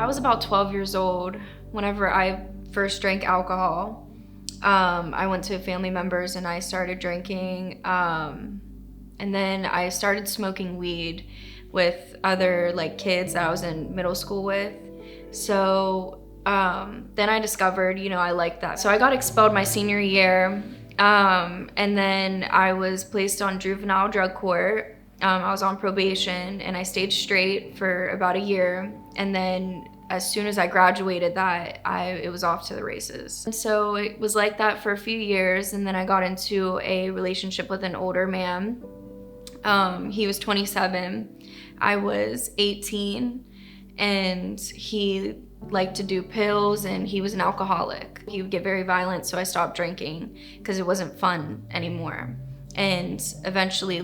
I was about 12 years old whenever I first drank alcohol. I went to family members and I started drinking. And then I started smoking weed with other like kids that I was in middle school with. So then I discovered, I liked that. So I got expelled my senior year. And then I was placed on juvenile drug court. I was on probation and I stayed straight for about a year. And then as soon as I graduated that, it was off to the races. And so it was like that for a few years. And then I got into a relationship with an older man. He was 27, I was 18, and he liked to do pills and he was an alcoholic. He would get very violent, so I stopped drinking because it wasn't fun anymore. And eventually,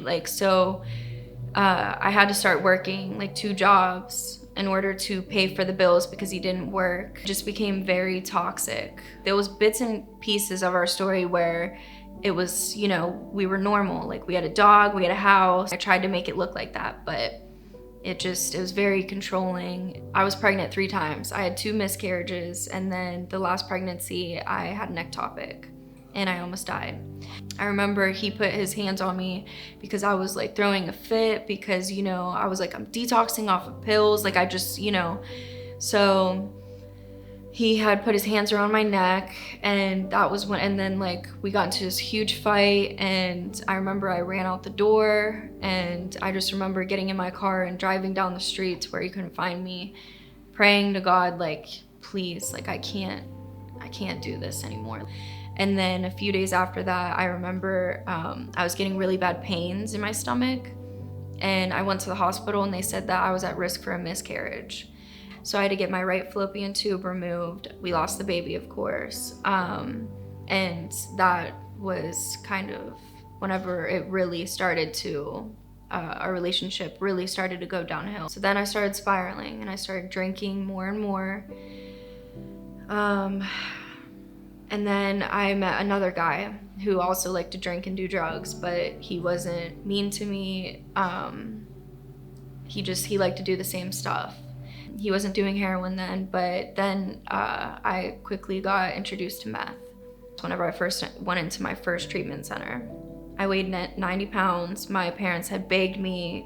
I had to start working 2 jobs in order to pay for the bills because he didn't work. It just became very toxic. There was bits and pieces of our story where it was, we were normal. We had a dog, we had a house. I tried to make it look like that, but it was very controlling. I was pregnant 3 times. I had 2 miscarriages, and then the last pregnancy, I had an ectopic, and I almost died. I remember he put his hands on me because I was throwing a fit because, I was I'm detoxing off of pills. So he had put his hands around my neck, and that was when, and then we got into this huge fight, and I remember I ran out the door, and I just remember getting in my car and driving down the street to where he couldn't find me, praying to God, please, I can't do this anymore. And then a few days after that, I remember I was getting really bad pains in my stomach, and I went to the hospital and they said that I was at risk for a miscarriage. So I had to get my right fallopian tube removed. We lost the baby, of course. And that was kind of whenever it really started to, our relationship really started to go downhill. So then I started spiraling and I started drinking more and more. And then I met another guy who also liked to drink and do drugs, but he wasn't mean to me. He liked to do the same stuff. He wasn't doing heroin then, but then I quickly got introduced to meth. Whenever I first went into my first treatment center, I weighed 90 pounds. My parents had begged me,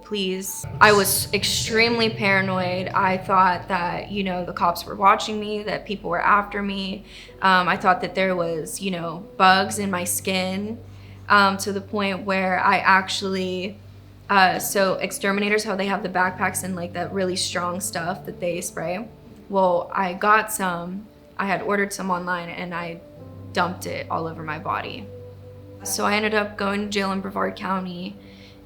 please. I was extremely paranoid. I thought that, the cops were watching me, that people were after me. I thought that there was, bugs in my skin, to the point where I actually, so exterminators, how they have the backpacks and that really strong stuff that they spray. Well, I got some, I had ordered some online and I dumped it all over my body. So I ended up going to jail in Brevard County,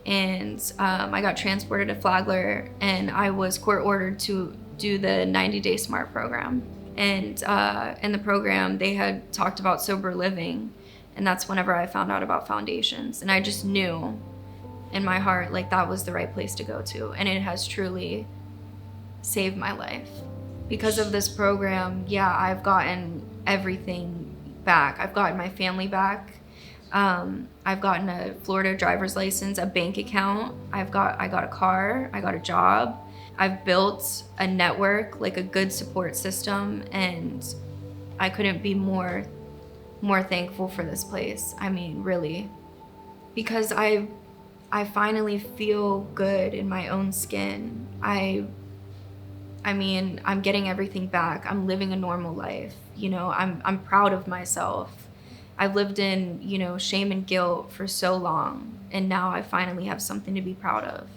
and I got transported to Flagler, and I was court ordered to do the 90-day SMART program. And in the program, they had talked about sober living, and that's whenever I found out about foundations. And I just knew in my heart, that was the right place to go to, and it has truly saved my life. Because of this program, yeah, I've gotten everything back. I've gotten my family back. I've gotten a Florida driver's license, a bank account. I got a car, I got a job. I've built a network, a good support system, and I couldn't be more thankful for this place. I mean, really, because I finally feel good in my own skin. I mean, I'm getting everything back. I'm living a normal life. I'm proud of myself. I've lived in, shame and guilt for so long, and now I finally have something to be proud of.